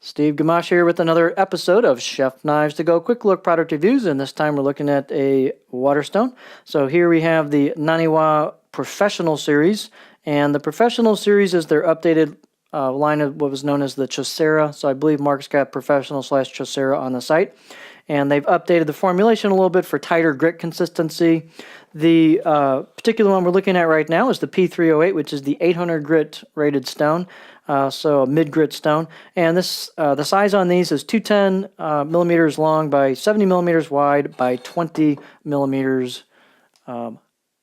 Steve Gamache here with another episode of Chef Knives to Go Quick Look Product Reviews, and this time we're looking at a Waterstone. So here we have the Naniwa Professional Series, and the Professional Series is their updated line of what was known as the Chaucera. So I believe Mark's got Professional/Chaucera on the site, and they've updated the formulation a little bit for tighter grit consistency. The particular one we're looking at right now is the P308, which is the 800 grit rated stone. So a mid-grit stone, and this the size on these is 210 millimeters long by 70 millimeters wide by 20 millimeters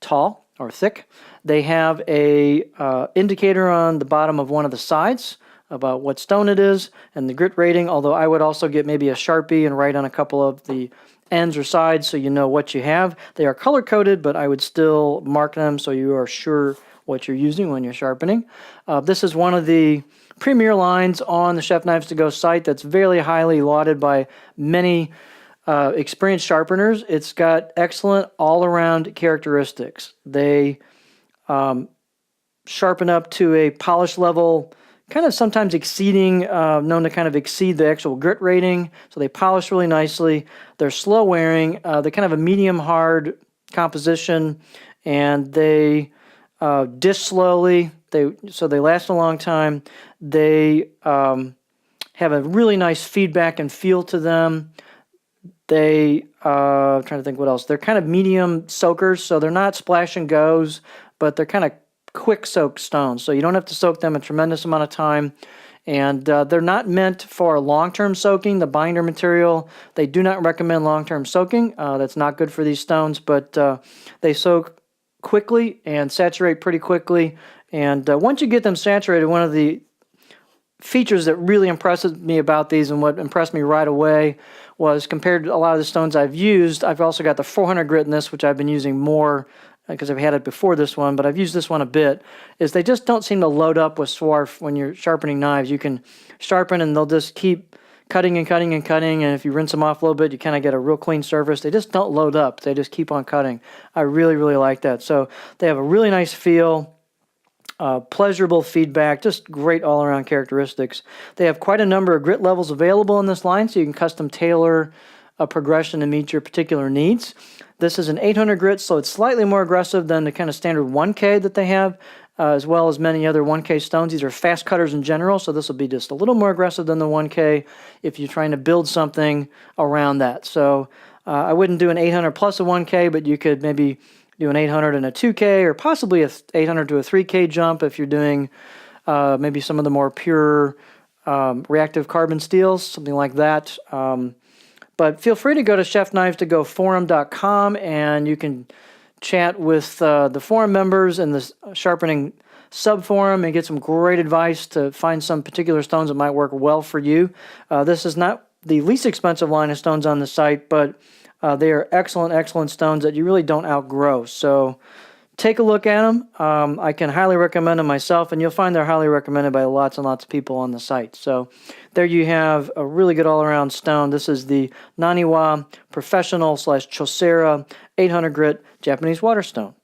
tall or thick. They have a indicator on the bottom of one of the sides about what stone it is and the grit rating, although I would also get maybe a Sharpie and write on a couple of the ends or sides so you know what you have. They are color-coded, but I would still mark them so you are sure what you're using when you're sharpening. This is one of the premier lines on the Chef Knives to Go site that's very highly lauded by many experienced sharpeners. It's got excellent all-around characteristics. They sharpen up to a polish level, kind of sometimes exceeding, known to kind of exceed the actual grit rating. So they polish really nicely. They're slow wearing. They're kind of a medium hard composition, and they dish slowly. So they last a long time. They have a really nice feedback and feel to them. They trying to think what else. They're kind of medium soakers, so they're not splash and goes, but they're kind of quick soak stones. So you don't have to soak them a tremendous amount of time. And they're not meant for long-term soaking. The binder material, they do not recommend long-term soaking. That's not good for these stones, but they soak quickly and saturate pretty quickly. And once you get them saturated, one of the features that really impresses me about these and what impressed me right away was compared to a lot of the stones I've used, I've also got the 400 grit in this, which I've been using more because I've had it before this one, but I've used this one a bit, is they just don't seem to load up with swarf when you're sharpening knives. You can sharpen and they'll just keep cutting and cutting and cutting, and if you rinse them off a little bit, you kind of get a real clean surface. They just don't load up. They just keep on cutting. I really, really like that. So they have a really nice feel, pleasurable feedback, just great all-around characteristics. They have quite a number of grit levels available in this line, so you can custom tailor a progression to meet your particular needs. This is an 800 grit, so it's slightly more aggressive than the kind of standard 1K that they have, as well as many other 1K stones. These are fast cutters in general, so this will be just a little more aggressive than the 1K if you're trying to build something around that. So I wouldn't do an 800 plus a 1K, but you could maybe do an 800 and a 2K, or possibly a 800 to a 3K jump if you're doing maybe some of the more pure reactive carbon steels, something like that. But feel free to go to chefknives2goforum.com, and you can chat with the forum members and the sharpening sub-forum and get some great advice to find some particular stones that might work well for you. This is not the least expensive line of stones on the site, but they are excellent, excellent stones that you really don't outgrow. So take a look at them. I can highly recommend them myself, and you'll find they're highly recommended by lots and lots of people on the site. So there you have a really good all-around stone. This is the Naniwa Professional/Chaucera 800 grit Japanese water stone.